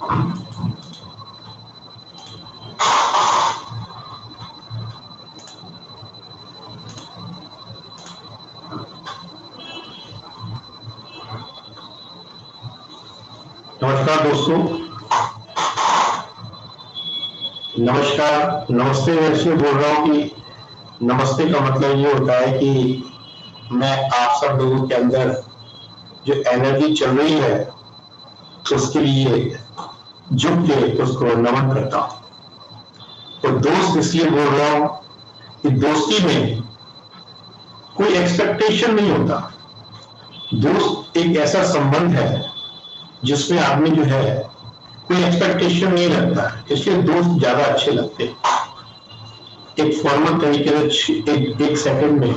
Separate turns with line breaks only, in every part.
नमस्कार दोस्तों। नमस्कार, नमस्ते ऐसे बोल रहा हूँ कि नमस्ते का मतलब ये होता है कि मैं आप सब लोगों के अंदर जो एनर्जी चल रही है उसके लिए झुक के उसको नमन करता हूँ। और दोस्त इसलिए बोल रहा हूँ कि दोस्ती में कोई एक्सपेक्टेशन नहीं होता। दोस्त एक ऐसा संबंध है जिसमें आदमी जो है कोई एक्सपेक्टेशन नहीं रखता, इसलिए दोस्त ज्यादा अच्छे लगते हैं। एक फॉर्मल तरीके से एक सेकंड में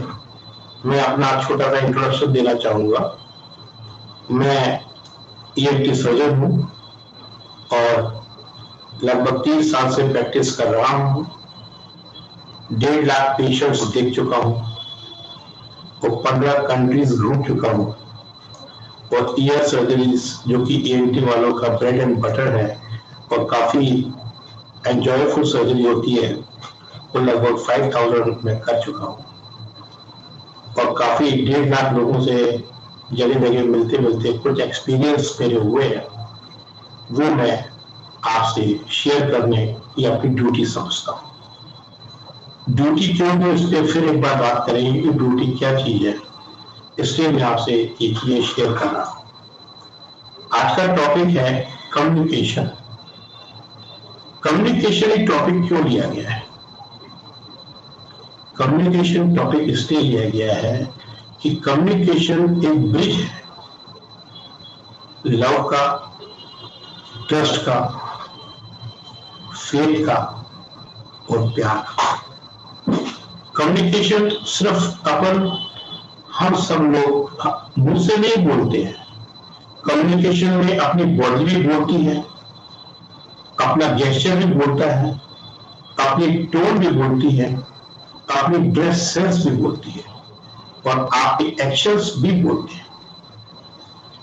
मैं अपना छोटा सा इंट्रोडक्शन देना चाहूंगा। मैं ईएनटी सर्जन हूँ और लगभग 30 साल से प्रैक्टिस कर रहा हूँ। 1.5 लाख पेशेंट्स देख चुका हूँ और 15 कंट्रीज घूम चुका हूँ। और ईयर सर्जरीज जो कि ईएनटी वालों का ब्रेड एंड बटर है और काफी एंजॉयफुल सर्जरी होती है, वो लगभग 5000 में कर चुका हूँ। और काफी 1.5 लाख लोगों से जगह जगह मिलते मिलते कुछ एक्सपीरियंस मेरे हुए हैं, वो मैं आपसे शेयर करने की अपनी ड्यूटी समझता हूँ। ड्यूटी क्यों है इस पर फिर एक बार बात करेंगे कि ड्यूटी क्या चीज है, इसलिए मैं आपसे एक ये शेयर कर रहा हूँ। आज का टॉपिक है कम्युनिकेशन। कम्युनिकेशन एक टॉपिक क्यों लिया गया है? कम्युनिकेशन टॉपिक इसलिए लिया गया है कि कम्युनिकेशन एक ब्रिज है लव का, ट्रस्ट का, फेथ का और प्यार का। कम्युनिकेशन सिर्फ हम सब लोग मुंह से नहीं बोलते हैं। कम्युनिकेशन में अपनी बॉडी भी बोलती है, अपना जेस्चर भी बोलता है, अपनी टोन भी बोलती है, अपनी ड्रेस सेंस भी बोलती है और आपके एक्शंस भी बोलते हैं।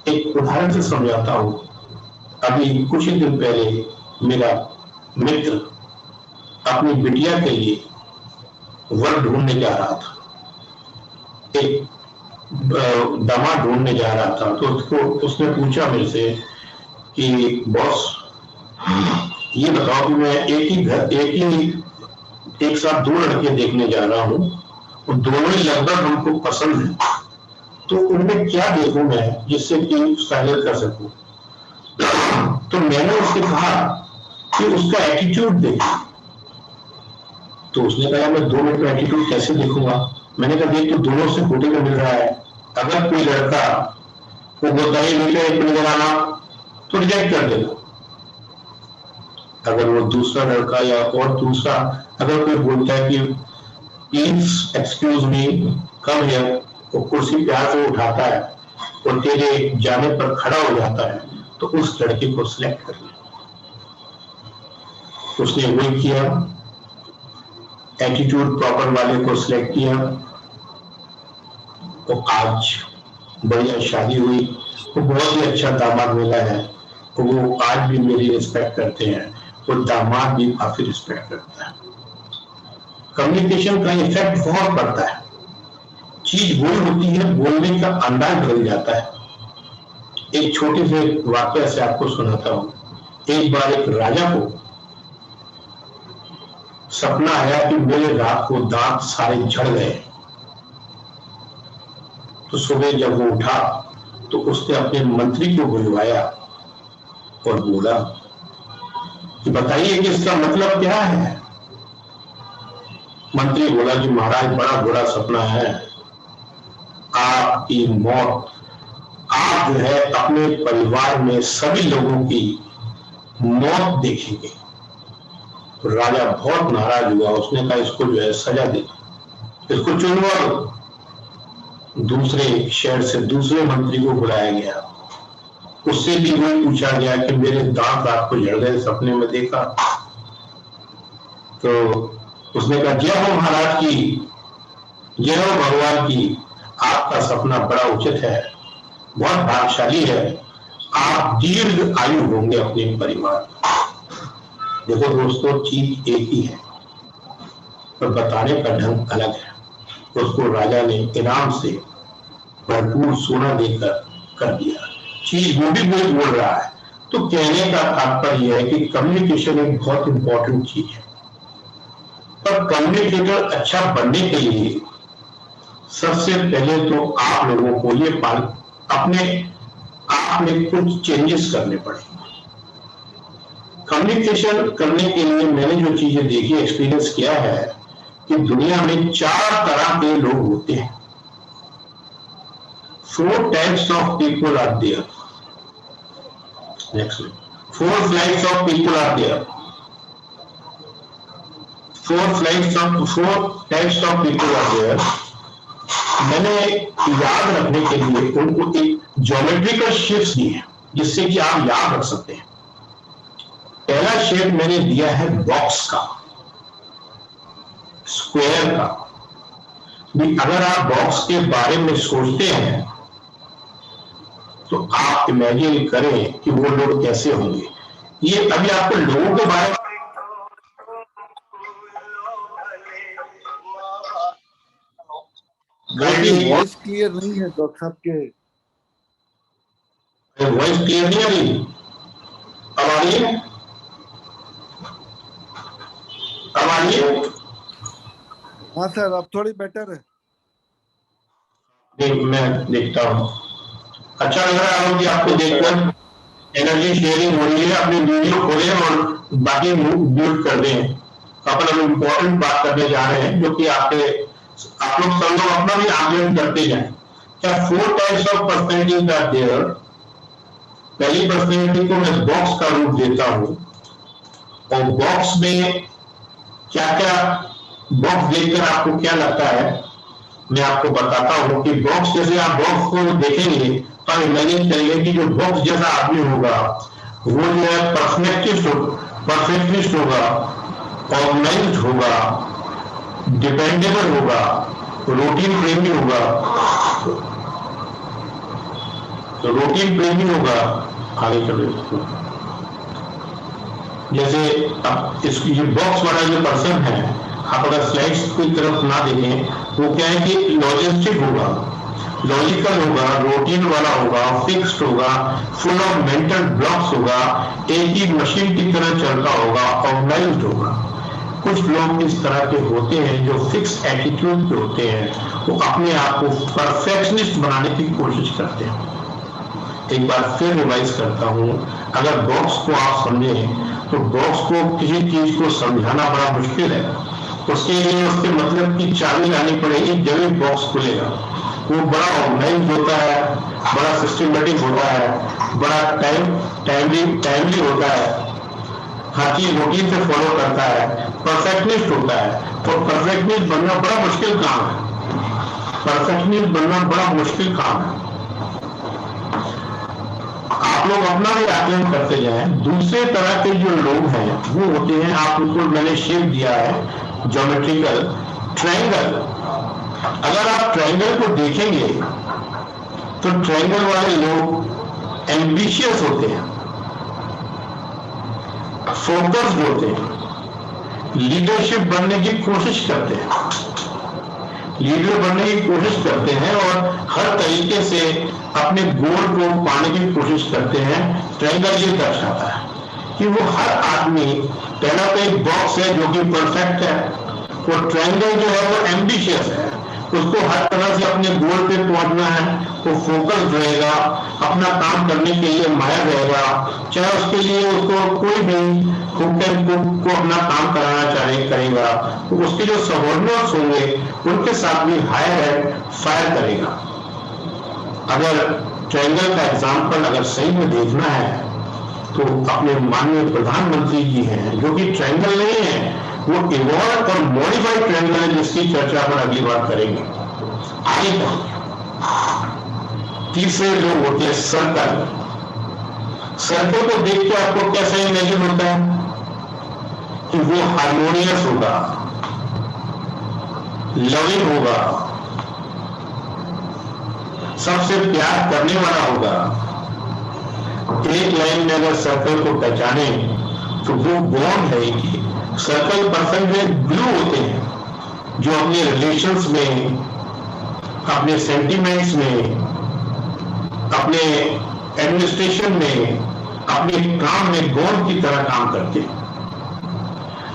एक उदाहरण से समझाता हूं। अभी कुछ ही दिन पहले मेरा मित्र अपनी बिटिया के लिए वर ढूंढने जा रहा था, एक दामाद ढूंढने जा रहा था। तो उसने पूछा मेरे से कि बॉस ये बताओ कि मैं एक साथ 2 लड़के देखने जा रहा हूँ और दोनों ही लगभग हमको पसंद है, तो उनमें क्या देखूं मैं जिससे कि फाइनल कर सकूं। तो मैंने उससे कहा कि उसका एटीट्यूड देखो। तो उसने कहा मैं 2 मिनट में एटीट्यूड कैसे देखूंगा? मैंने कहा देख, तो दोनों से होटल में मिल रहा है, अगर कोई लड़का वो बोलता है बेटा एक मिनट आना, तो रिजेक्ट कर देना। अगर वो दूसरा लड़का या और दूसरा अगर कोई बोलता है कि please excuse me come here, वो कुर्सी प्यार से उठाता है और तेरे जाने पर खड़ा हो जाता है, तो उस लड़के को सिलेक्ट कर लिया। उसने वही किया, एटीट्यूड प्रॉपर वाले को सिलेक्ट किया। तो आज बढ़िया शादी हुई, वो बहुत ही अच्छा दामाद मिला है, तो वो आज भी मेरी रिस्पेक्ट करते हैं, वो दामाद भी काफी रिस्पेक्ट करता है। कम्युनिकेशन का इफेक्ट बहुत पड़ता है। चीज बोल होती है, बोलने का अंदाज बदल जाता है। एक छोटे से वाक्य से आपको सुनाता हूं। एक बार एक राजा को सपना आया कि मेरे रात को दांत सारे झड़ गए। तो सुबह जब वो उठा तो उसने अपने मंत्री को बुलवाया और बोला कि बताइए कि इसका मतलब क्या है। मंत्री बोला कि महाराज बड़ा बुरा सपना है, आपकी मौत, आप जो है अपने परिवार में सभी लोगों की मौत देखेंगे। तो राजा बहुत नाराज हुआ, उसने कहा इसको जो है सजा दे, इसको चुनवा दो। दूसरे शहर से दूसरे मंत्री को बुलाया गया, उससे भी वही पूछा गया कि मेरे दांत आपको झड़ गए, सपने में देखा। तो उसने कहा जय हो महाराज की, जय हो भगवान की, आपका सपना बड़ा उचित है, बहुत भाग्यशाली है, आप दीर्घ आयु होंगे अपने परिवार। देखो दोस्तों, चीज एक ही है पर बताने का ढंग अलग है। उसको राजा ने इनाम से भरपूर सोना देकर कर दिया। चीज वो भी वही बोल रहा है। तो कहने का तात्पर्य यह है कि कम्युनिकेशन एक बहुत इंपॉर्टेंट चीज है। पर कम्युनिकेटर अच्छा बनने के लिए सबसे पहले तो आप लोगों को ये अपने आप में कुछ चेंजेस करने पड़ेंगे। कम्युनिकेशन करने के लिए मैंने जो चीजें देखी, एक्सपीरियंस किया है कि दुनिया में 4 तरह के लोग होते हैं। 4 types of people are there. Next one. 4 flights of people are there. 4 types of people are there. मैंने याद रखने के लिए उनको एक ज्योमेट्रिकल शेप्स दिए हैं जिससे कि आप याद रख सकते हैं। पहला शेप मैंने दिया है बॉक्स का, स्क्वायर का। अगर आप बॉक्स के बारे में सोचते हैं तो आप इमेजिन करें कि वो लोग कैसे होंगे। ये अभी आपको लोगों के बारे में
वॉइस क्लियर नहीं है डॉक्टर साहब के।
वॉइस क्लियर नहीं आ रही? अब आ रही है? अब आ रही है?
हाँ सर, अब थोड़ी बेटर है।
मैं देखता हूँ। अच्छा लग रहा है कि आपको देखकर एनर्जी शेयरिंग हो रही है। अपनी वीडियो खोलें और बाकी म्यूट कर दें। अपन अब इम्पोर्टेंट बात करने जा रहे हैं जो कि आप लोग सब लोग अपना भी आकलन करते जाएं। क्या 4 types of personalities are there? पहली पर्सनैलिटी को मैं बॉक्स का रूप देता हूं और बॉक्स में क्या क्या, बॉक्स देखकर आपको क्या लगता है मैं आपको बताता हूं कि बॉक्स, जैसे आप बॉक्स को देखेंगे तो आप इमेजिन करेंगे कि जो बॉक्स जैसा आदमी होगा वो जो है परफेक्टिस्ट होगा, ऑर्गेनाइज्ड होगा, डिपेंडेबल होगा, रूटीन प्रेमी होगा, आगे चलो। जैसे अब ये बॉक्स वाला जो पर्सन है, आप अगर स्लाइड्स की तरफ ना देखें, वो क्या है कि लॉजिस्टिक होगा, लॉजिकल होगा, रूटीन वाला होगा, फिक्स्ड होगा, फुल ऑफ मेंटल ब्लॉक्स होगा, एक ही मशीन की तरह चलता होगा, ऑर्गेनाइज्ड होगा। कुछ लोग इस तरह के होते हैं जो फिक्स एटीट्यूड के होते हैं, वो अपने आप को परफेक्शनिस्ट बनाने की कोशिश करते हैं। एक बार फिर रिवाइज करता हूं, अगर बॉक्स को आप समझें तो बॉक्स को किसी चीज को समझाना बड़ा मुश्किल है। उसके लिए उसके मतलब की चाबी लानी पड़ेगी, जब बॉक्स खुलेगा। वो बड़ा ऑर्गेनाइज होता है, बड़ा सिस्टमेटिक होता है, बड़ा टाइमली होता है, हर चीज रूटीन से फॉलो करता है, परफेक्टनिस्ट होता है। और परफेक्टनिस्ट बनना बड़ा मुश्किल काम है। परफेक्टनिस्ट बनना बड़ा मुश्किल काम है। आप लोग अपना भी आकलन करते जाएं। दूसरे तरह के जो लोग हैं वो होते हैं, आप उनको मैंने शेप दिया है ज्योमेट्रिकल, ट्रायंगल। अगर आप ट्रायंगल को देखेंगे तो ट्रायंगल वाले लोग एम्बिशियस होते हैं, फोकस्ड होते हैं, लीडरशिप बनने की कोशिश करते हैं, लीडर बनने की कोशिश करते हैं और हर तरीके से अपने गोल को पाने की कोशिश करते हैं। ट्रायंगल ये दर्शाता है कि वो हर आदमी, पहला तो एक बॉक्स है जो कि परफेक्ट है, और ट्रायंगल जो है वो एम्बिशियस है, उसको हर तरह से अपने गोल पे पहुंचना है। वो फोकस रहेगा, अपना काम करने के लिए माहिर रहेगा, चाहे उसके लिए उसको कोई भी को अपना काम कराना चाहे करेगा, तो उसके जो सबऑर्डिनेट्स होंगे उनके साथ भी हायर फायर करेगा। अगर ट्रायंगल का एग्जाम्पल अगर सही में देखना है तो अपने माननीय प्रधानमंत्री जी हैं जो कि ट्रायंगल नहीं है, वो इवॉल्व और मॉडिफाइड ट्रायंगल है, जिसकी चर्चा पर अगली बार करेंगे। आगे बढ़ेंगे। तीसरे लोग होते हैं सर्कल। सर्कल को देख के आपको कैसा इमेजिन होता है कि वो हार्मोनियस होगा, लविंग होगा, सबसे प्यार करने वाला होगा, एक लाइन में अगर सर्कल को पहचाने तो वो बॉन्ड है कि सर्कल पर्सन में ग्लू होते हैं जो अपने रिलेशंस में, अपने सेंटिमेंट्स में, अपने एडमिनिस्ट्रेशन में, अपने काम में बॉन्ड की तरह काम करते हैं।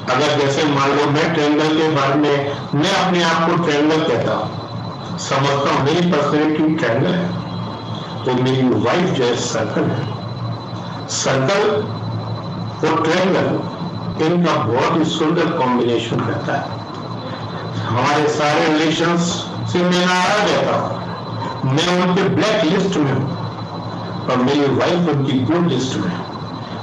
अगर जैसे मान लो मैं ट्रायंगल के बारे में, मैं अपने आप को ट्रायंगल कहता हूं, समझता हूं मेरी पर्सनैलिटी ट्रायंगल है, तो मेरी वाइफ जो है सर्कल है। सर्कल और ट्रायंगल इनका बहुत ही सुंदर कॉम्बिनेशन रहता है। हमारे सारे रिलेशंस से मैं नाराज रहता हूं, मैं उनके ब्लैक लिस्ट में हूं और मेरी वाइफ उनकी गुड लिस्ट में,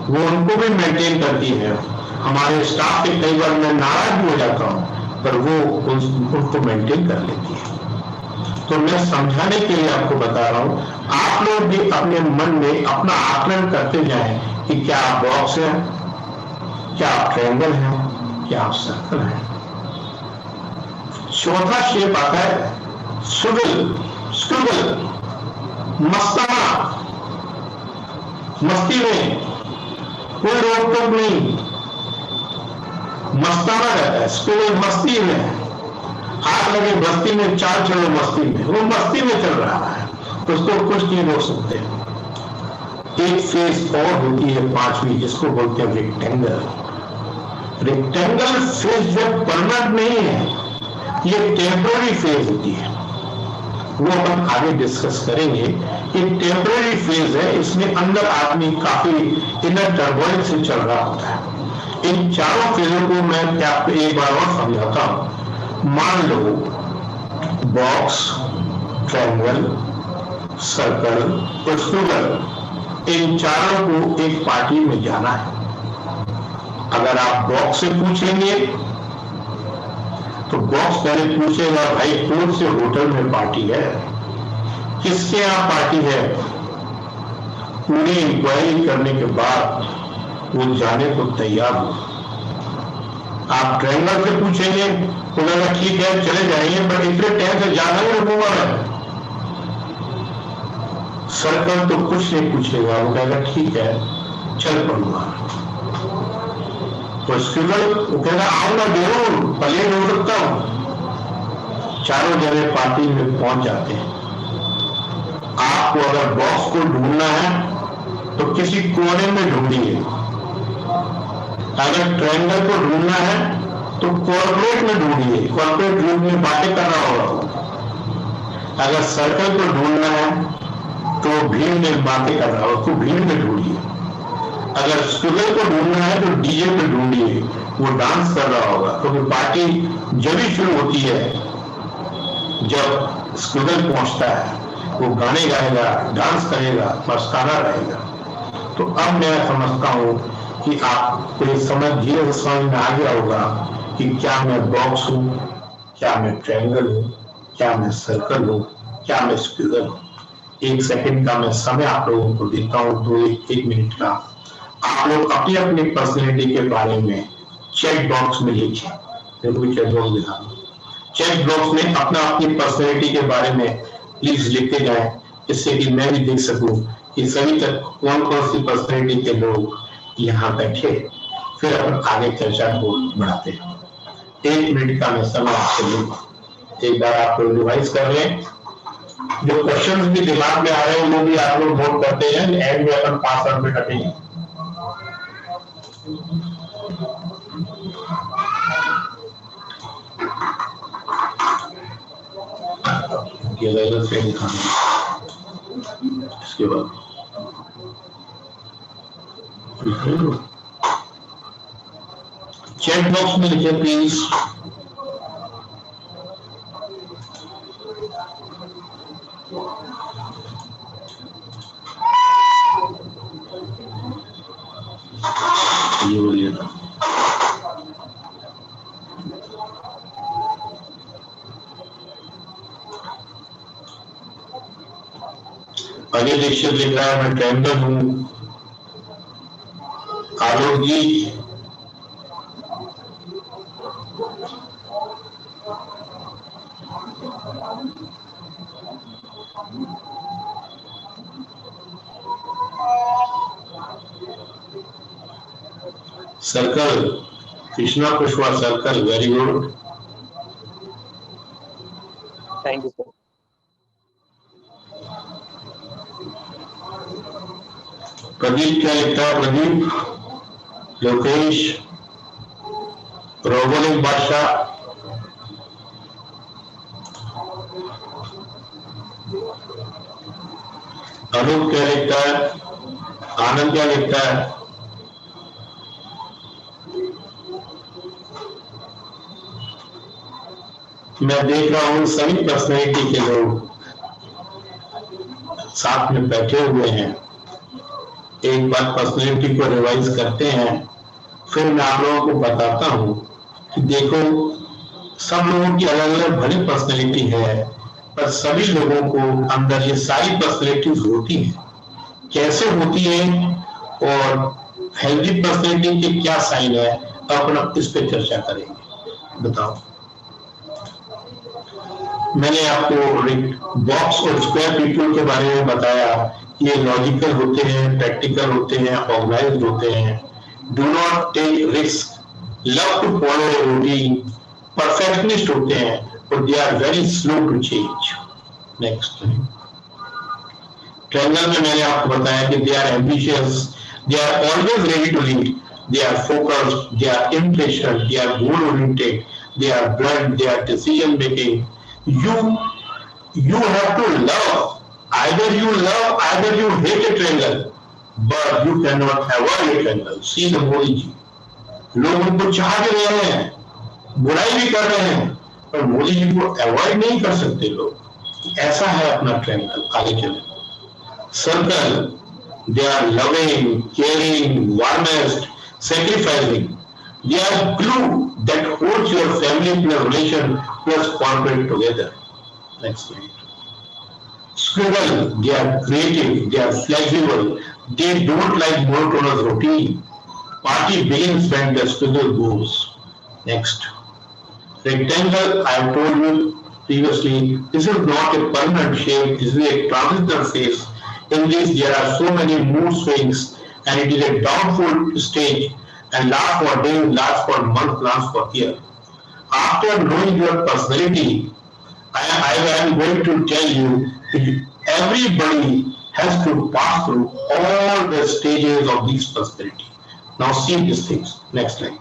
वो उनको भी मेंटेन करती है। हमारे स्टाफ से कई बार मैं नाराज भी हो जाता हूं पर वो उनको मेंटेन कर लेती है। तो मैं समझाने के लिए आपको बता रहा हूं, आप लोग भी अपने मन में अपना आकलन करते जाएं कि क्या आप बॉक्स हैं, क्या आप ट्रायंगल हैं, क्या आप सर्कल हैं। चौथा शेप आता है स्विगल, स्क्विगल, मस्ताना, मस्ती में कोई रोक टोक नहीं, मस्ताना रहता है। स्क्विगल मस्ती में, हाथ लगे बस्ती में, चाल चलो मस्ती में, वो मस्ती में चल रहा है, उसको कुछ नहीं रोक सकते। एक फेज और होती है पांचवी, जिसको बोलते हैं रेक्टेंगल। रेक्टेंगल फेज जब परमानेंट नहीं है, ये टेम्पररी फेज होती है, वो अपन आगे डिस्कस करेंगे। ये टेम्पररी फेज है, इसमें अंदर आदमी काफी इनर टर्बोइल से चल रहा होता है। इन चारों फेजों को मैं आपको एक बार और समझाता हूं। मान लो बॉक्स, ट्रायंगल, सर्कल और स्क्विगल, इन चारों को एक पार्टी में जाना है। अगर आप बॉक्स से पूछेंगे तो बॉक्स पहले पूछेगा, भाई कौन से होटल में पार्टी है, किसके यहां पार्टी है। पूरी इंक्वायरी करने के बाद वो जाने को तैयार हो। आप ट्रायंगल से पूछेंगे तो कहेगा ठीक है चले जाएंगे, पर इतने टाइम से जाना ही रुकूंगा मैं। सर्कल तो कुछ नहीं पूछेगा, वो कहेगा ठीक है चल पड़ूंगा। तो स्क्विगल वो कहेगा आऊंगा जरूर, पलेट हो सकता हूं। चारों जगह पार्टी में पहुंच जाते हैं। आपको अगर बॉक्स को ढूंढना है तो किसी कोने में ढूंढिए, अगर ट्रायंगल को ढूंढना है तो कॉर्पोरेट में ढूंढिए, कॉर्पोरेट ग्रुप में बातें कर रहा होगा। अगर सर्कल को ढूंढना है तो भीड़ में बातें कर रहा हो, उसको भीड़ में ढूंढिए। अगर स्क्विगल को ढूंढना है तो डीजे पे ढूंढिए, वो डांस कर रहा होगा, क्योंकि पार्टी जब ही शुरू होती है जब स्क्विगल पहुंचता है, वो गाने गाएगा, डांस करेगा, मस्ताना रहेगा। तो अब मैं समझता हूं कि आपको ये समझ धीरे से समझ में आ गया होगा कि क्या मैं बॉक्स हूं, क्या मैं ट्रायंगल हूं, क्या मैं सर्कल हूं, क्या मैं स्क्विगल हूं। एक सेकंड का मैं समय आप लोगों को देता हूं, एक मिनट का। आप लोग अपनी अपनी पर्सनैलिटी के बारे में चेक बॉक्स में लिखिए। चेक बॉक्स में अपना अपनी पर्सनैलिटी के बारे में प्लीज लिखते जाएं, जिससे कि मैं भी देख सकूं कि सभी तक कौन कौन सी पर्सनैलिटी के लोग यहाँ बैठे। फिर अपन आगे चर्चा को बढ़ाते हैं। एक मिनट का मैं समय आपसे लूंगा, एक बार आप लोग रिवाइज कर लें। जो क्वेश्चंस भी दिमाग में आ रहे हैं वो भी आप लोग नोट करते हैं, एंड में अपन 5 मिनट में कटेंगे। से इसके बाद चैट बॉक्स में लिखे प्लीज। ये बोलिए ना, अजय दीक्षित लिख रहा है मैं ट्रायंगल हूं। Alok ji circle, Krishna Kushwaha circle, very good.
Thank you sir.
Pradeep क्या लिखता है? प्रदीप, लोकेश, रोबोलिक बादशाह, अनूप क्या लिखता है? आनंद क्या लिखता है? मैं देख रहा हूं सभी पर्सनैलिटी के लोग साथ में बैठे हुए हैं। एक बार पर्सनैलिटी को रिवाइज करते हैं, फिर मैं आप लोगों को बताता हूं कि देखो, सब लोगों की अलग अलग भली पर्सनैलिटी है, पर सभी लोगों को अंदर ये सारी पर्सनैलिटीज होती हैं। कैसे होती है और हेल्दी पर्सनैलिटी के क्या साइन है, अपना इस पे चर्चा करेंगे। बताओ। मैंने आपको बॉक्स और स्क्वायर पीपल के बारे में बताया। ये लॉजिकल होते हैं, प्रैक्टिकल होते हैं, ऑर्गेनाइज्ड होते हैं, do not take risk, love to follow routine, perfectionist होते हैं और they are very slow to change. Next. Triangle में मैंने आपको बताया कि they are ambitious, they are always ready to lead, they are focused, they are impatient, they are goal oriented, they are blunt, they are decision making. You have to love, either you love, either you hate a triangle, but you cannot avoid a triangle. See the Modi ji, लोग उनको चाह भी रहे हैं, बुराई भी कर रहे हैं, पर मोदी जी को अवॉइड नहीं कर सकते लोग। ऐसा है अपना ट्रायंगल। आगे चले। Circle, they are loving, caring, warmest, sacrificing. They are glue that holds your family plus relation plus corporate together. Next slide. Squirrel, they are creative, they are flexible, they don't like monotonous routine. Party begins when the squirrel goes. Next. Rectangle, I have told you previously, this is not a permanent shape, this is a transitional phase. In this, there are so many mood swings, and it is a downfall stage. And last for days, last for months, last for year. After knowing your personality, I am going to tell you everybody has to pass through all the stages of this personality. Now see these things. Next slide.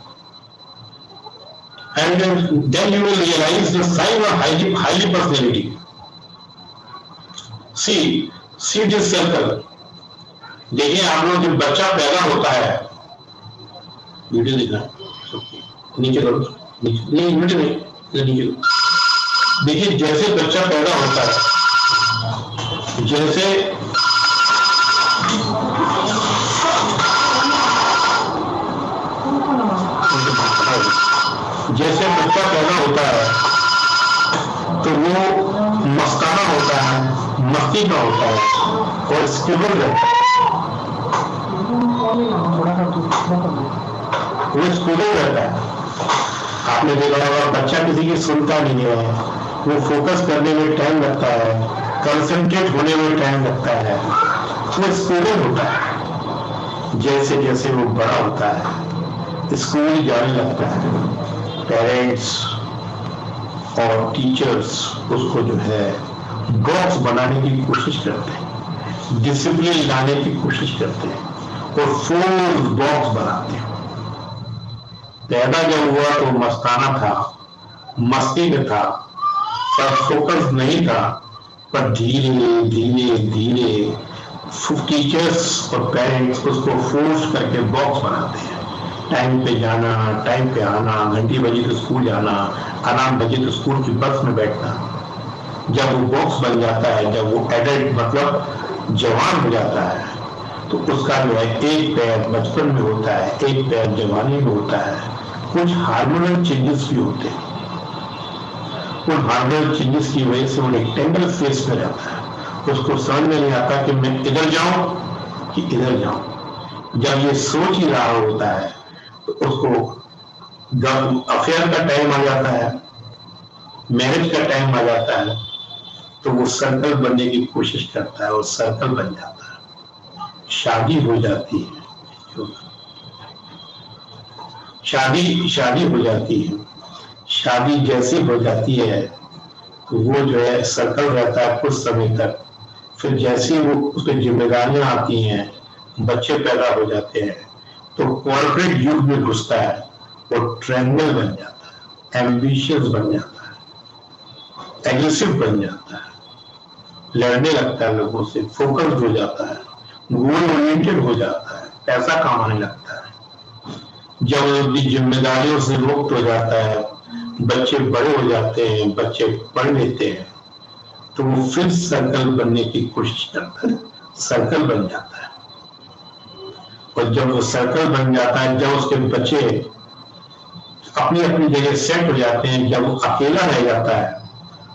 And then you will realize the sign of highly personality. See this circle. देखिए आप लोग जब बच्चा पैदा होता है, video देखना नीचे करो, नहीं नीचे नहीं, नीचे। देखिए जैसे बच्चा पैदा होता है, जैसे बच्चा पैदा होता है तो वो मस्ताना होता है, मस्ती का होता है और स्टेबल रहता है। वो स्टूडेंट रहता है। आपने देखा होगा बच्चा किसी की सुनता नहीं है, वो फोकस करने में टाइम लगता है, कंसंट्रेट होने में टाइम लगता है, वो स्टूडेंट होता है। जैसे जैसे वो बड़ा होता है, स्कूल जाने लगता है, पेरेंट्स और टीचर्स उसको जो है बॉक्स बनाने की कोशिश करते हैं, डिसिप्लिन लाने की कोशिश करते हैं और फोर्स बॉक्स बनाते हैं। पैदा जब हुआ तो मस्ताना था, मस्ती में था, पर फोकस नहीं था, पर धीरे धीरे धीरे टीचर्स और पेरेंट्स उसको फोर्स करके बॉक्स बनाते हैं। टाइम पे जाना, टाइम पे आना, घंटी बजी तो स्कूल जाना, अलार्म बजे तो स्कूल की बस में बैठना। जब वो बॉक्स बन जाता है, जब वो एडल्ट मतलब जवान हो जाता है, तो उसका जो है एक पैर बचपन में होता है, एक पैर जवानी में होता है। कुछ हार्मोनल चेंजेस भी होते हैं। उन हार्मोनल चेंजेस की वजह से वो रेक्टेंगल फेस में रहता है। उसको समझ में नहीं आता कि मैं इधर जाऊं कि इधर जाऊं। जब ये सोच ही रहा होता है तो उसको जब अफेयर का टाइम आ जाता है, मैरिज का टाइम आ जाता है, तो वो सर्कल बनने की कोशिश करता है और सर्कल बन जाता है, शादी हो जाती है। शादी शादी हो जाती है, शादी जैसे हो जाती है तो वो जो है सर्कल रहता है कुछ समय तक, फिर जैसे वो उसकी जिम्मेदारियां आती हैं, बच्चे पैदा हो जाते हैं, तो कॉर्पोरेट युग में घुसता है, वो ट्रायंगल बन जाता है, एम्बिशियस बन जाता है, एग्रेसिव बन जाता है, लड़ने लगता है लोगों से, फोकस्ड हो जाता है, गोल ओरिएंटेड हो जाता है, पैसा कमाने लगता है। जब अपनी जिम्मेदारियों से मुक्त हो जाता है, बच्चे बड़े हो जाते हैं, बच्चे पढ़ लेते हैं, तो वो फिर सर्कल बनने की कोशिश करता है, सर्कल बन जाता है। और जब वो सर्कल बन जाता है, जब उसके बच्चे अपनी अपनी जगह सेट हो जाते हैं, जब वो अकेला रह जाता है,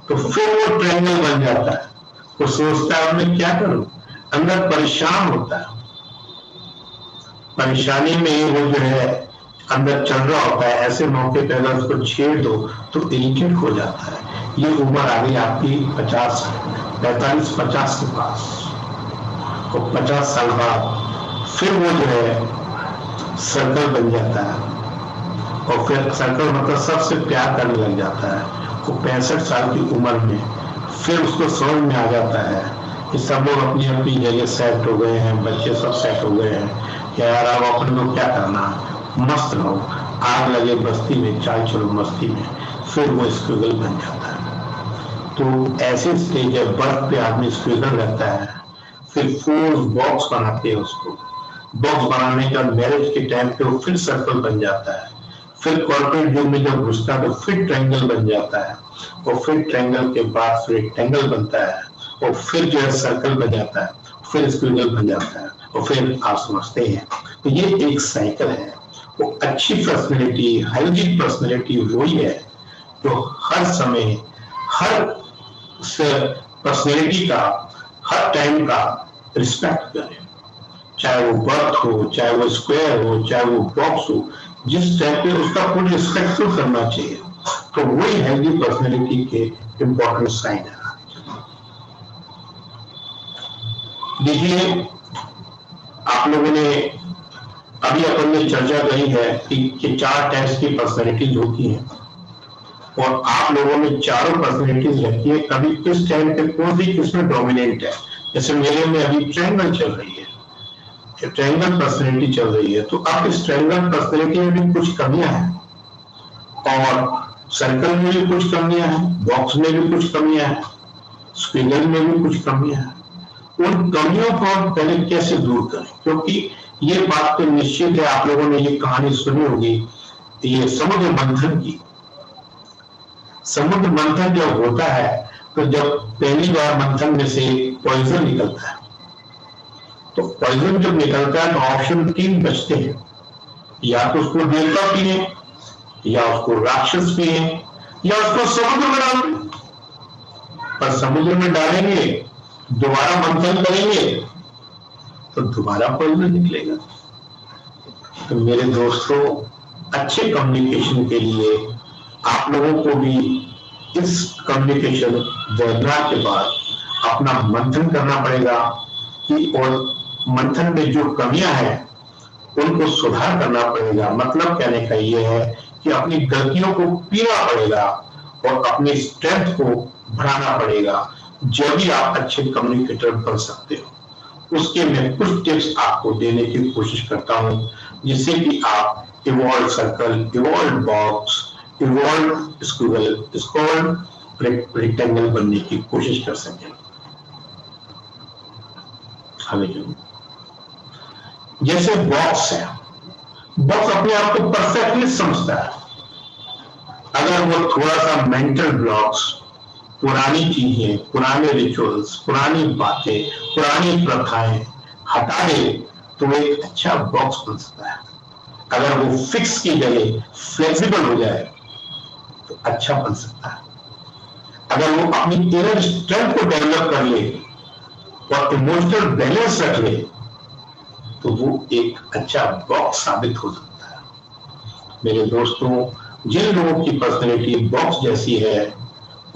तो फिर वो ट्रायंगल बन जाता है। वो सोचता है मैं क्या करूं, अंदर परेशान होता है, परेशानी में ही वो जो है अंदर चल रहा होता है। ऐसे मौके पर अगर उसको छेड़ दो तो इरिटेट हो जाता है। ये उम्र आ गई आपकी 50, 45-50 के पास, तो 50 साल बाद फिर वो जो है सर्कल बन जाता है, और फिर सर्कल मतलब सबसे प्यार करने लग जाता है। वो 65 साल की उम्र में फिर उसको समझ में आ जाता है कि सब लोग अपनी अपनी जगह सेट हो गए हैं, बच्चे सब सेट हो गए हैं, यार अब अपने को क्या करना, मस्त रहो, आग लगे बस्ती में, चाल चलो मस्ती में। फिर वो स्क्विगल बन जाता है। तो ऐसे स्टेज है, बर्थ पे आदमी स्क्विगल रहता है, फिर फोर्स बॉक्स बनाते हैं उसको, बॉक्स बनाने का मैरिज के टाइम पे वो फिर सर्कल बन जाता है, फिर कॉर्पोरेट युग में जब घुसता है तो फिर ट्रायंगल बन जाता है, और फिर ट्रायंगल के बाद फिर एक ट्रायंगल बनता है, और फिर जो है सर्कल बन जाता है, फिर स्क्विगल बन जाता है, और फिर आप समझते हैं। तो ये एक साइकिल है। वो अच्छी पर्सनैलिटी, हेल्दी पर्सनैलिटी वही है जो हर समय, हर पर्सनैलिटी का, हर टाइम का रिस्पेक्ट करे, चाहे वो बर्थ हो, चाहे वो स्क्वायर हो, चाहे वो बॉक्स हो, जिस टाइप पे उसका पूरी रिस्पेक्ट तो करना चाहिए। तो वही हेल्दी पर्सनैलिटी के इंपॉर्टेंट साइन है। देखिए, आप लोगों ने अभी अपन ने चर्चा करी है कि 4 टाइप्स की पर्सनैलिटीज होती हैं, और आप लोगों ने चारों पर्सनैलिटीज रखी है। कभी किस टाइम पे कौन सी किसमें डोमिनेंट है। जैसे मेरे में अभी ट्रायंगल चल रही है, ट्रायंगल पर्सनैलिटी चल रही है, तो अब इस ट्रायंगल पर्सनैलिटी में भी कुछ कमियां हैं, और सर्कल में भी कुछ कमियां हैं, बॉक्स में भी कुछ कमियां हैं, स्क्विगल में भी कुछ कमियां हैं। उन कमियों को हम पहले कैसे दूर करें, क्योंकि ये बात तो निश्चित है, आप लोगों ने ये कहानी सुनी होगी, ये समुद्र मंथन की। समुद्र मंथन जब होता है तो जब पहली बार मंथन में से पॉइजन निकलता है, तो पॉइजन जब निकलता है तो ऑप्शन 3 बचते हैं, या तो उसको देवता पिए, या उसको राक्षस पिए, या उसको समुद्र में डालें। पर समुद्र में डालेंगे, दोबारा मंथन करेंगे तो दोबारा पॉइजन निकलेगा। तो मेरे दोस्तों, अच्छे कम्युनिकेशन के लिए आप लोगों को भी इस कम्युनिकेशन वेबिनार के बाद अपना मंथन करना पड़ेगा कि, और मंथन में जो कमियां हैं उनको सुधार करना पड़ेगा। मतलब कहने का ये है कि अपनी गलतियों को पीना पड़ेगा और अपनी स्ट्रेंथ को बढ़ाना पड़ेगा, जब भी आप अच्छे कम्युनिकेटर बन सकते हो। उसके मैं कुछ टिप्स आपको देने की कोशिश करता हूं, जिससे कि आप evolve circle, evolve box, evolve squiggle, rectangle बनने की कोशिश कर सकें। हमें जैसे बॉक्स है, बॉक्स अपने आप को परफेक्टली समझता है। अगर वो थोड़ा सा मेंटल ब्लॉक्स, पुरानी चीजें, पुराने रिचुअल्स, पुरानी बातें, पुरानी प्रथाएं हटा दे तो वो एक अच्छा बॉक्स बन सकता है। अगर वो फिक्स की जगह फ्लेक्सिबल हो जाए तो अच्छा बन सकता है। अगर वो अपनी इनर स्ट्रेंथ को डेवलप कर ले और इमोशनल बैलेंस रख ले तो वो एक अच्छा बॉक्स साबित हो सकता है। मेरे दोस्तों, जिन लोगों की पर्सनैलिटी बॉक्स जैसी है,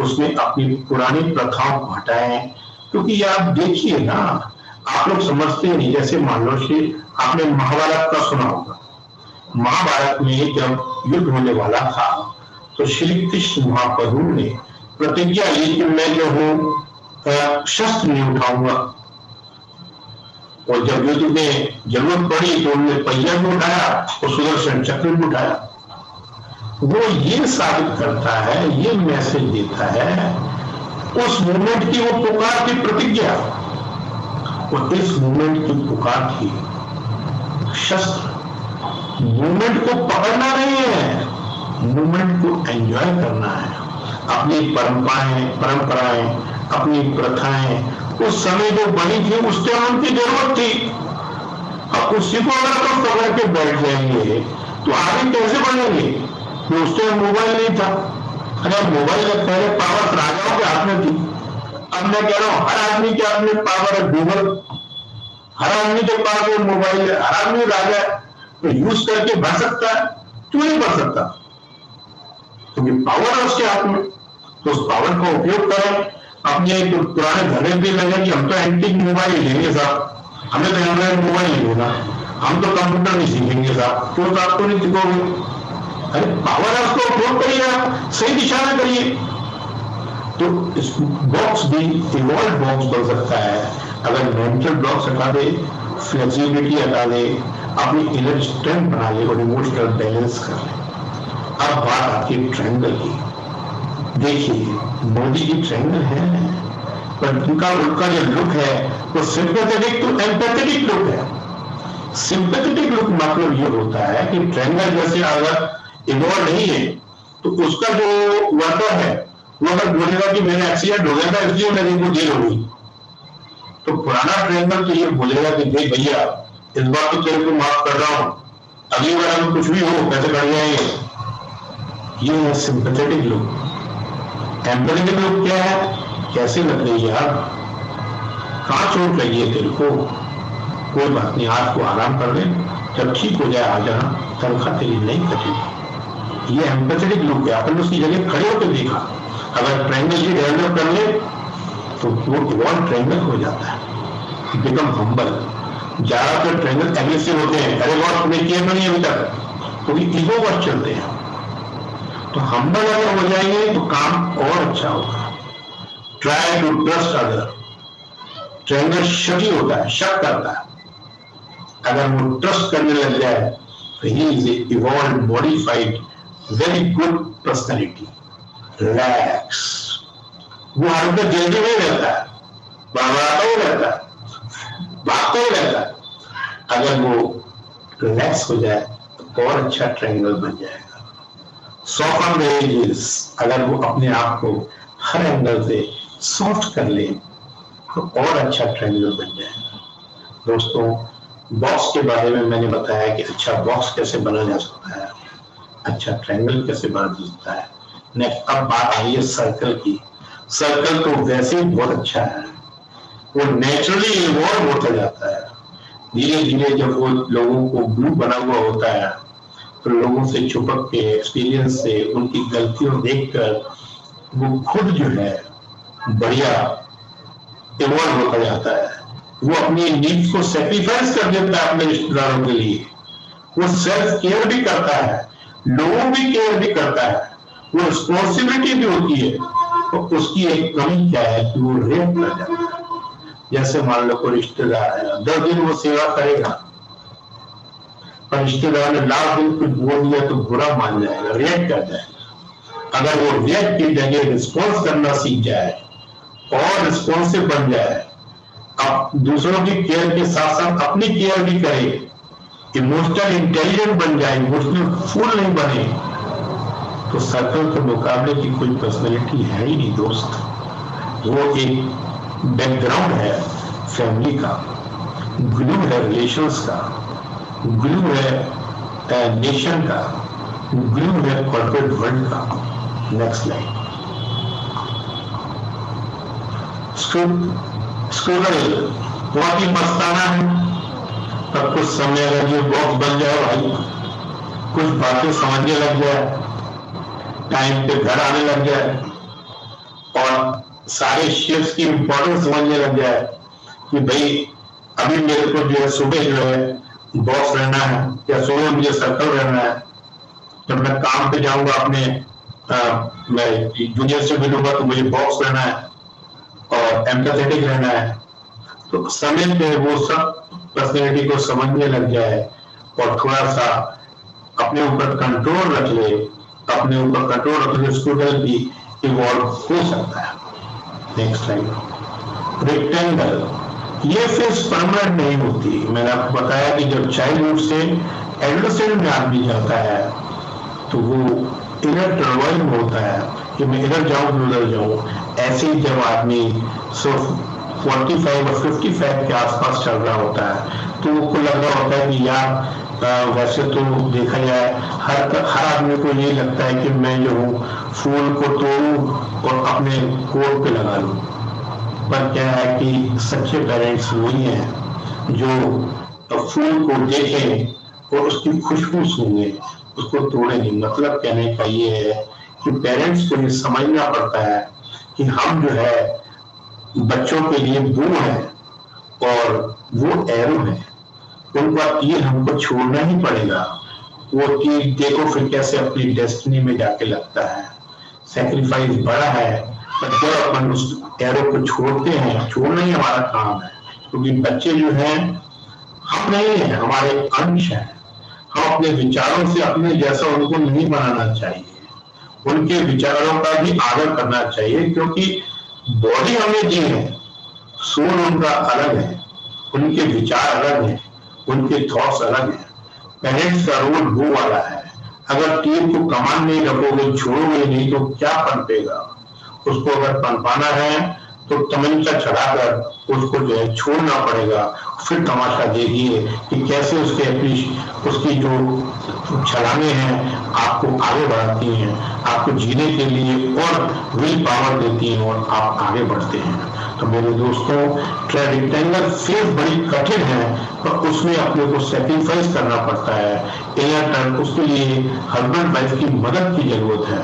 उसमें अपनी पुरानी प्रथाओं को हटाएं, क्योंकि आप देखिए ना, आप लोग समझते नहीं। जैसे मान लो कि आपने महाभारत का सुना होगा, महाभारत में जब युद्ध होने वाला था तो श्री कृष्ण महाप्रभु ने प्रतिज्ञा ली कि मैं जो हूं शस्त्र नहीं उठाऊंगा, और जब युद्ध में जरूरत पड़ी तो उन्होंने पहिया भी उठाया और सुदर्शन चक्र भी उठाया। वो ये साबित करता है, ये मैसेज देता है उस मूवमेंट की, वो पुकार की प्रतिज्ञा, और इस मूवमेंट की पुकार की शस्त्र मूवमेंट को पकड़ना नहीं है, मूवमेंट को एंजॉय करना है। अपनी परंपराएं, अपनी प्रथाएं उस समय जो बनी थी उस टाइम उनकी जरूरत थी। अब उसी को अगर तो पकड़ के बैठ जाएंगे तो आगे कैसे बढ़ेंगे? तो उस टाइम मोबाइल नहीं था। अगर मोबाइल का पहले पावर राजाओं के हाथ में थी, अब मैं कह रहा हूं हर आदमी के हाथ में पावर है, गूगल, हर आदमी के पास में मोबाइल है, हर आदमी राजा है, तो यूज करके बढ़ सकता है, क्यों नहीं बढ़ सकता? क्योंकि पावर है उसके हाथ में, तो उस पावर का उपयोग करें। अपने तो पुराने घरे भी लगे कि हम तो एंटीक मोबाइल लेंगे साहब, हमें तो एंड्रॉइड मोबाइल नहीं लेना, हम तो कंप्यूटर नहीं सीखेंगे साहब। क्यों साहब को नहीं सीखोगे? अरे पावर है, उसको उपयोग करिए, आप सही दिशा में करिए। तो इस बॉक्स भी इवॉल्व बॉक्स बन सकता है अगर मेंटल ब्लॉक्स हटा दे, फ्लेक्सिबिलिटी हटा दे, अपनी इनर स्ट्रेंथ बना ले और इमोशनल बैलेंस कर ले। अब बात आती है ट्रायंगल की। देखिए मोदी जी ट्रायंगल है, पर उनका जो लुक है वो सिंपैथेटिक टू एम्पैथेटिक लुक है। सिंपैथेटिक लुक मतलब ये होता है कि ट्रायंगल जैसे अगर इवॉल्व नहीं है तो उसका जो वर्कर है वो अगर बोलेगा कि मेरा एक्सीडेंट हो गया था इसलिए मेरे को जेल हो गई, तो पुराना ट्रायंगल तो ये बोलेगा कि देख भैया इस बार तो तेरे को माफ कर रहा हूं, अगली बार अगर कुछ भी हो कैसे कर जाएंगे। ये है सिंपैथेटिक लुक। एम्पैथेटिक लुक क्या है? कैसे लग रही है यार, कहां चोट लगी है तेरे को, कोई बात नहीं, आज को आराम कर ले, जब ठीक हो जाए आ जाना, तनख्वाह तेरी नहीं कटेगी। ये एम्पैथेटिक लुक है। अपन उसकी जगह खड़े होकर देखा, अगर ट्रायंगल की डेवलप कर ले तो वो इवॉल्व ट्रायंगल हो जाता है, बिकम हम्बल। ज्यादातर ट्रायंगल एग्रेसिव होते हैं, अरे बहुत तुमने किया नहीं अभी तक, तो ईगो वर्ड चलते हैं। तो हम्बल अगर हो जाएंगे तो काम और अच्छा होगा। Try to trust other. Triangle शकी होता है, शक करता है, अगर वो ट्रस्ट करने लग जाए तो he is evolve modified very good personality. Relax, वो हर वक्त जल्दी नहीं रहता है, बड़बड़ाता ही रहता है, भागता ही रहता है। अगर वो रिलैक्स हो जाए तो और अच्छा ट्रायंगल बन जाएगा। सॉफ्टन द एजेस, अगर वो अपने आप को हर एंगल से सॉफ्ट कर ले तो और अच्छा ट्रायंगल बन जाएगा। दोस्तों बॉक्स के बारे में मैंने बताया कि अच्छा बॉक्स कैसे बना जा सकता है, अच्छा ट्रायंगल कैसे बना जा सकता है। नेक्स्ट अब बात आई है सर्कल की। सर्कल तो वैसे ही बहुत अच्छा है, वो नेचुरली इवॉल्व होता जाता है। धीरे धीरे जब वो लोगों को ग्लू बना हुआ होता है तो लोगों से चिपक के, एक्सपीरियंस से, उनकी गलतियों देखकर वो खुद जो है बढ़िया इवॉल्व होता जाता है। वो अपनी नीड्स को सेक्रीफाइस कर देता है अपने रिश्तेदारों के लिए। वो सेल्फ केयर भी करता है, लोगों की केयर भी करता है, वो रिस्पॉन्सिबिलिटी भी होती है। तो उसकी एक कमी क्या है कि वो रेप कर जाता है। जैसे मान लो कोई रिश्तेदार है, 10 दिन वो सेवा करेगा, पर रिश्तेदार ने लाख दिन कुछ बोल दिया तो बुरा मान जाएगा, रिएक्ट कर जाएगा। अगर वो रिएक्ट की जगह रिस्पॉन्स करना सीख जाए और रिस्पॉन्सिव बन जाए, अब दूसरों की केयर के साथ साथ अपनी केयर भी करे, इमोशनल इंटेलिजेंट बन जाए, इमोशनल फूल नहीं बने, तो सर्कल के मुकाबले की कोई पर्सनैलिटी है ही नहीं दोस्त। वो एक बैकग्राउंड है फैमिली का, ग्लू है रिलेशंस का, ग्लू है नेशन का, ग्लू है कॉर्पोरेट वर्ल्ड का। Next line. स्क्रूगल बहुत ही मस्ताना है, पर कुछ समय अगर ये बॉक्स बन जाए भाई, कुछ बातें समझने लग जाए, टाइम पे घर आने लग जाए और सारे शेफ्स की इंपॉर्टेंस समझने लग जाए कि भाई अभी मेरे को जो है सुबह जो है बॉस रहना है या सोलो मुझे सर्कल रहना है। जब मैं काम पे जाऊंगा अपने मैं जूनियर से मिलूंगा तो मुझे बॉस रहना है और एम्पैथेटिक रहना है। तो समय पे वो सब पर्सनैलिटी को समझने लग जाए और थोड़ा सा अपने ऊपर कंट्रोल रख ले, अपने ऊपर कंट्रोल रख ले, स्टूडेंट भी इवॉल्व हो सकता है। Next line. रेक्टेंगल, ये फेस परमानेंट नहीं होती। मैंने आपको बताया कि जब चाइल्डहुड से एडोलेसेंट में आदमी जाता है तो वो इनर टर्मोइल में होता है कि मैं इधर जाऊं कि उधर जाऊं। ऐसे ही जब आदमी सिर्फ 45 और 55 के आसपास चल रहा होता है तो उसको लग रहा होता है कि यार वैसे तो देखा जाए हर आदमी को ये लगता है कि मैं जो हूँ फूल को तोड़ूं और अपने कोट पे लगा लूं। पर क्या है कि सच्चे पेरेंट्स वही हैं जो फूल को देखें और उसकी खुशबू सूंघे, उसको तोड़े नहीं। मतलब कहने का ये है कि पेरेंट्स को ये समझना पड़ता है कि हम जो है बच्चों के लिए बू है और वो एरो है। उनका तीर हमको छोड़ना ही पड़ेगा। वो तीर देखो फिर कैसे अपनी डेस्टिनी में जाके लगता है। सैक्रिफाइस बड़ा है, पर जब अपन उस एरो को छोड़ते हैं, छोड़ना ही हमारा काम है। क्योंकि बच्चे जो हैं हम नहीं है, हमारे अंश हैं। हम अपने विचारों से अपने जैसा उनको नहीं बनाना चाहिए, उनके विचारों का भी आदर करना चाहिए। क्योंकि बॉडी हमने दी है, सोल उनका अलग है, उनके विचार अलग हैं, उनके थॉट्स अलग हैं। पेरेंट्स का रोल वो वाला है। अगर टीम को कमान नहीं रखोगे, छोड़ोगे नहीं तो क्या पनपेगा। उसको अगर पनपाना है तो तमंचा चढ़ाकर उसको जो है छोड़ना पड़ेगा। फिर तमाशा देखिए कि कैसे उसकी जो छलांगे हैं आपको आगे बढ़ाती हैं, आपको जीने के लिए और विल पावर देती हैं और आप आगे बढ़ते हैं। तो मेरे दोस्तों, रेक्टेंगल फेस बड़ी कठिन है, पर उसमें अपने को सैक्रिफाइस करना पड़ता है। इनर टर्न, उसके लिए हस्बैंड वाइफ की मदद की जरूरत है।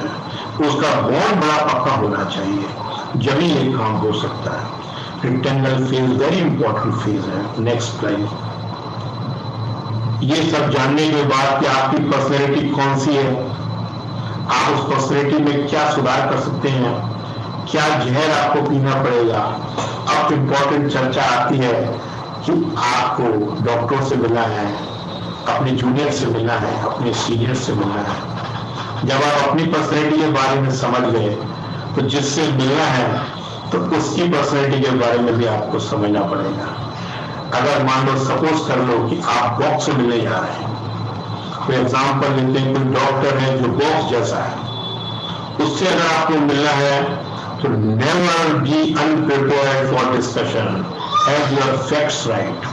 उसका बॉन्ड बड़ा पक्का होना चाहिए, जब ही ये काम हो सकता है। Rectangle phase very important phase है। Next slide. ये सब जानने के बाद कि आपकी पर्सनैलिटी कौन सी है, आप उस पर्सनैलिटी में क्या सुधार कर सकते हैं, क्या जहर आपको पीना पड़ेगा। अब इंपॉर्टेंट चर्चा आती है कि आपको डॉक्टर से मिलना है, अपने जूनियर से मिलना है, अपने सीनियर से मिलना है। जब आप अपनी पर्सनैलिटी के बारे में समझ गए तो जिससे मिलना है तो उसकी पर्सनैलिटी के बारे में भी आपको समझना पड़ेगा। अगर मान लो सपोज कर लो कि आप बॉक्स से मिलने जा रहे हैं, तो एग्जाम्पल लेते हैं कोई डॉक्टर है जो बॉक्स जैसा है, उससे अगर आपको मिलना है तो never be अनप्रिपेयर्ड for discussion, have your facts right.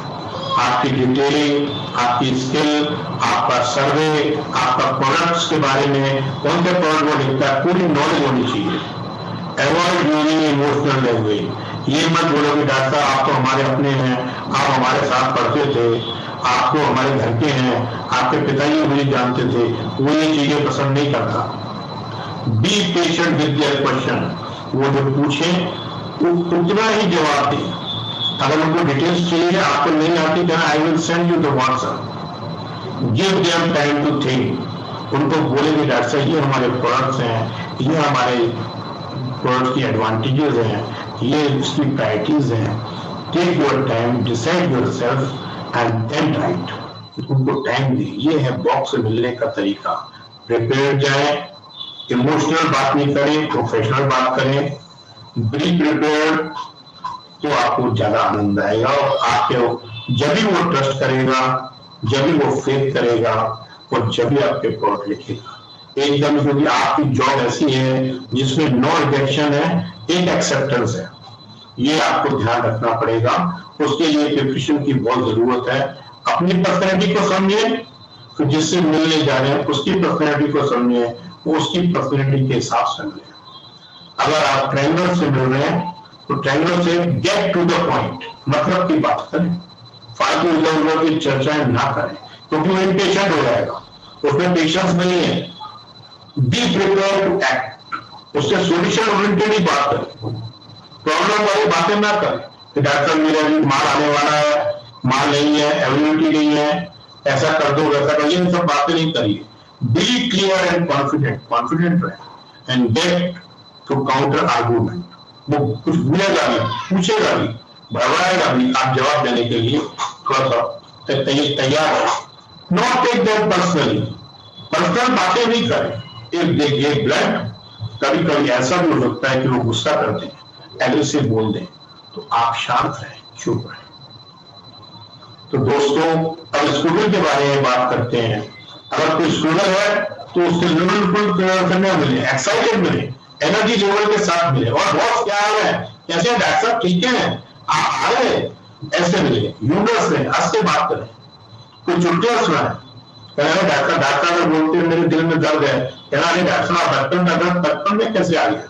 आपकी डिटेलिंग, आपकी स्किल, आपका सर्वे, आपका प्रोडक्ट्स के बारे में कौन से प्रोडक्ट वो लिखता है पूरी नॉलेज होनी चाहिए। Avoid using emotional language. ये मत बोलो कि डॉक्टर आप तो हमारे अपने हैं, आप हमारे साथ पढ़ते थे, आप तो हमारे घर के हैं, आपके पिताजी मुझे जानते थे, वो ये चीजें पसंद नहीं करता। Be patient with their question. वो जो पूछे वो उतना ही जवाब दे। अगर उनको डिटेल्स चाहिए, आपको नहीं आती, then I will send you the WhatsApp. Give them time to think. उनको बोले कि डॉक्टर साहब ये हमारे प्रोडक्ट्स हैं, ये हमारे प्रोडक्ट की एडवांटेजेस हैं, ये इसकी प्रायोरिटीज हैं। Take your time, decide yourself and then write. उनको टाइम दी। ये है बॉक्स से मिलने का तरीका। प्रिपेयर जाए, इमोशनल बात नहीं करें, प्रोफेशनल बात करें। बी प्रिपेयर्ड, तो आपको ज्यादा आनंद आएगा और आपके जब भी वो ट्रस्ट करेगा, जब भी वो फेथ करेगा और जब भी आपके प्रोडक्ट लिखेगा एकदम, क्योंकि आपकी जॉब ऐसी है जिसमें नो रिजेक्शन है, एक एक्सेप्टेंस है। ये आपको ध्यान रखना पड़ेगा। उसके लिए प्रिपरेशन की बहुत जरूरत है। अपनी पर्सनैलिटी को समझिए, तो जिससे मिलने जा रहे हैं उसकी पर्सनैलिटी को समझिए, उसकी पर्सनैलिटी के हिसाब से मिले। अगर आप ट्रेनर से मिल रहे हैं तो ट्रेनर से गेट टू द पॉइंट, मतलब की बात करें, फालतू इधर की चर्चाएं ना करें, क्योंकि वो इम्पेशेंट हो जाएगा, उसमें पेशेंस नहीं है। बी प्रिपेयर टू एक्ट, उससे सोल्यूशन ओरिएंटेड ही बात करें, प्रॉब्लम वाली बातें ना करें कि डॉक्टर मेरा माल आने वाला है, माल नहीं है, अवेलेबिलिटी नहीं है, ऐसा कर दो वैसा कर दो, ये सब बातें नहीं करिए। बी क्लियर एंड कॉन्फिडेंट रहे and get to counter argument. वो कुछ भूलेगा भी, पूछेगा भी, घबराएगा भी, आप जवाब देने के लिए थोड़ा सा तैयार है। Not take that personally, personal बातें नहीं करें। इफ दे गेट ब्लंट, कभी कभी ऐसा भी हो सकता है कि वो गुस्सा कर दें, एग्रेसिव बोल दें, तो आप शांत रहें, चुप रहें। तो दोस्तों, अब स्टूडेंट के बारे में बात करते हैं। अगर कोई स्टूडेंट है तो उससे बिल्कुल करने मिले, एक्साइटेड मिले, एनर्जी लेवल के साथ मिले, और बॉस क्या हाल है, कैसे हैं डॉक्टर साहब, ठीक है, आप आ रहे हैं, ऐसे मिले, ह्यूमरस रहे, हंस के बात करें, कोई चुटकुला सुनाए, डॉक्टर डॉक्टर अगर बोलते हैं मेरे दिल में दर्द है, कहना नहीं डॉक्टर साहब बचपन में कैसे आ गया,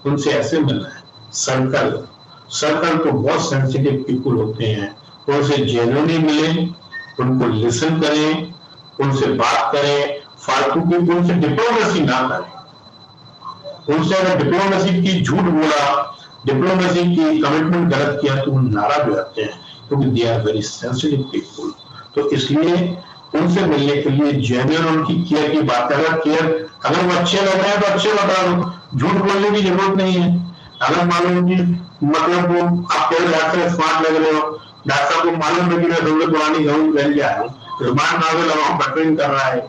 उनसे ऐसे मिलना है। सर्कल तो बहुत सेंसिटिव पीपल होते हैं, उनसे जेन्युइनली मिले, उनको लिसन करें, उनसे बात करें, फालतू की उनसे डिप्लोमेसी ना करें। उनसे अगर डिप्लोमेसी की झूठ बोला, डिप्लोमेसी की कमिटमेंट गलत किया तो वो नाराज हो जाते हैं, क्योंकि they are very sensitive people. तो इसलिए उनसे मिलने के लिए जेन्युइन उनकी केयर की बात है। अगर वो अच्छे लग रहे हैं तो अच्छे बता दो, झूठ बोलने की जरूरत नहीं है। अगर मालूम कि मतलब वो आप कह डॉक्टर स्मार्ट लग रहे हो, डॉक्टर को मालूम है कि मैं दौड़े पुरानी गाउन पहन के आया हूँ, रुमाल नावे लगाऊं, बटरिंग कर रहा है,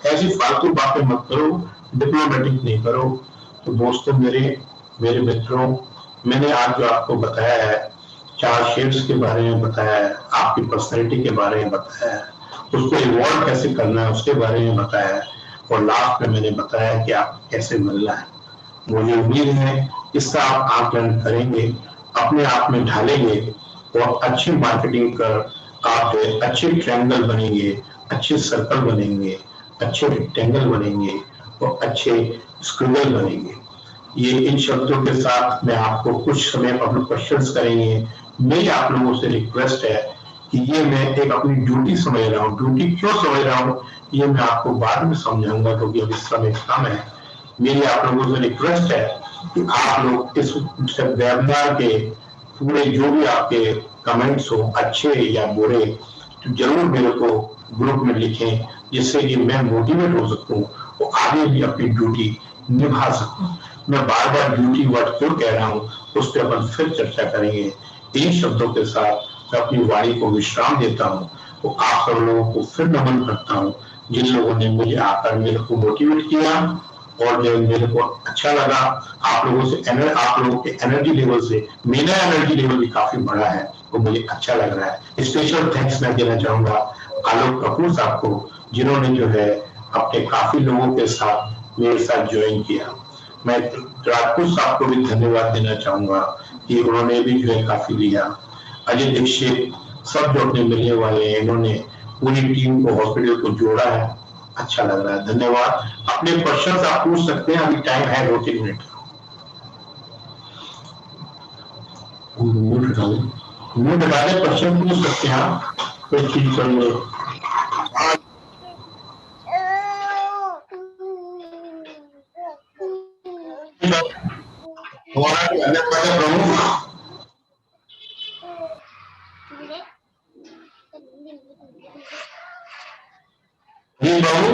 ऐसी फालतू बातें मत करो, डिप्लोमेटिक नहीं करो। तो दोस्तों मेरे मेरे मित्रों, मैंने आज जो आपको बताया है, 4 शेड्स के बारे में बताया है, आपकी पर्सनैलिटी के बारे में बताया है, उसको इवॉल्व कैसे करना है उसके बारे में बताया है, और लास्ट में मैंने बताया कि आप कैसे मिलना है। मुझे उम्मीद है इसका आप आकलन करेंगे, अपने आप में ढालेंगे, और अच्छी मार्केटिंग कर आप अच्छे ट्रायंगल बनेंगे, अच्छे सर्कल बनेंगे, अच्छे रेक्टेंगल बनेंगे, और अच्छे स्क्विगल बनेंगे। ये इन शब्दों के साथ मैं आपको कुछ समय अपने क्वेश्चंस करेंगे। मेरी आप लोगों से रिक्वेस्ट है कि ये मैं एक अपनी ड्यूटी समझ रहा हूँ। ड्यूटी क्यों समझ रहा हूँ ये मैं आपको बाद में समझाऊंगा, क्योंकि अभी समय कम है। मेरी आप लोगों से रिक्वेस्ट है कि आप लोग इस वेबिनार के पूरे जो भी आपके कमेंट्स हो, अच्छे या बुरे, तो जरूर मेरे को ग्रुप में लिखें, जिससे कि मैं मोटिवेट हो सकूं और आगे भी अपनी ड्यूटी निभा सकूं। मैं बार बार ड्यूटी वर्ड क्यों कह रहा हूं, उस पर अपन फिर चर्चा करेंगे। इन शब्दों के साथ मैं अपनी वाणी को विश्राम देता हूं। तो आप सब लोगों को फिर नमन करता हूं, जिन लोगों ने मुझे आकर मेरे को मोटिवेट किया, और जो मेरे को अच्छा लगा। आप लोगों के एनर्जी लेवल से मेरा एनर्जी लेवल भी काफी बड़ा है, वो मुझे अच्छा लग रहा है। स्पेशल थैंक्स मैं देना चाहूंगा आलोक कपूर साहब को, जिन्होंने जो है अपने काफी लोगों के साथ मेरे साथ ज्वाइन किया। मैं राजपूत साहब को भी धन्यवाद देना चाहूंगा कि उन्होंने भी जो है काफी लिया। अजय दीक्षित, सब जो अपने मिलने वाले हैं, इन्होंने पूरी टीम को, हॉस्पिटल को जोड़ा है, अच्छा लग रहा है। धन्यवाद। अपने क्वेश्चन आप पूछ सकते हैं, अभी टाइम है 2-3 मिनट। म्यूट हटा दे, क्वेश्चन पूछ सकते हैं आप, कोई चीज कर लो। हमारा प्रमुख बाबू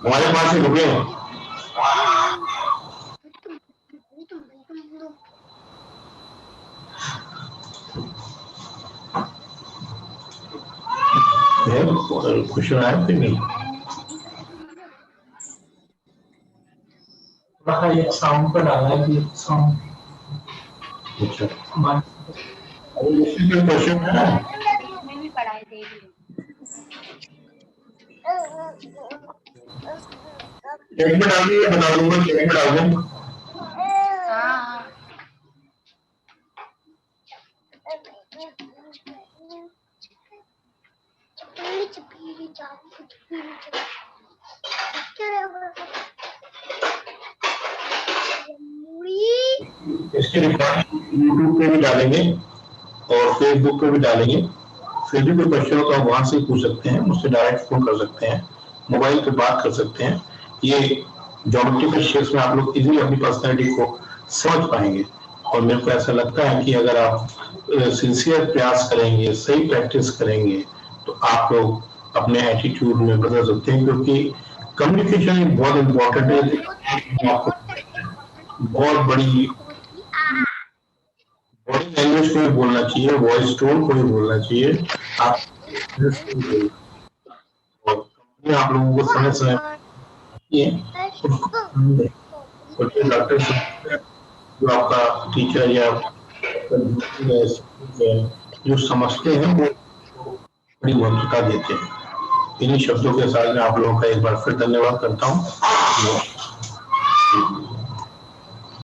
हमारे पास ही रुके। क्वेश्चन आया कि नहीं?
एक साउंड पर डाला है कि साउंड
अच्छा,
मान
क्वेश्चन है।
में भी पढ़ाए थे।
चैट में डाल दिए, बता दूंगा, चैट में डाल दूंगा। इसके रिकॉर्ड यूट्यूब पे भी डालेंगे और फेसबुक पे भी डालेंगे। फिर भी कोई क्वेश्चन हो तो आप वहां से पूछ सकते हैं, मुझसे डायरेक्ट फोन कर सकते हैं, मोबाइल पे बात कर सकते हैं। ये ज्योमेट्रिकल शेप्स में आप लोग इजीली अपनी पर्सनैलिटी को समझ पाएंगे। और मेरे को ऐसा लगता है कि अगर आप सिंसियर प्रयास करेंगे, सही प्रैक्टिस करेंगे, तो आप लोग अपने एटीट्यूड में बदल सकते हैं, क्योंकि कम्युनिकेशन एक बहुत इंपॉर्टेंट है। आपको बहुत बड़ी बॉडी लैंग्वेज को भी बोलना चाहिए, वॉइस टोन को भी बोलना चाहिए। आप और कंपनी आप लोगों को समय समय डॉक्टर जो आपका टीचर या जो समझते हैं वो बड़ी महत्वता देते हैं। इन्हीं शब्दों के साथ मैं आप लोगों का एक बार फिर धन्यवाद करता हूँ।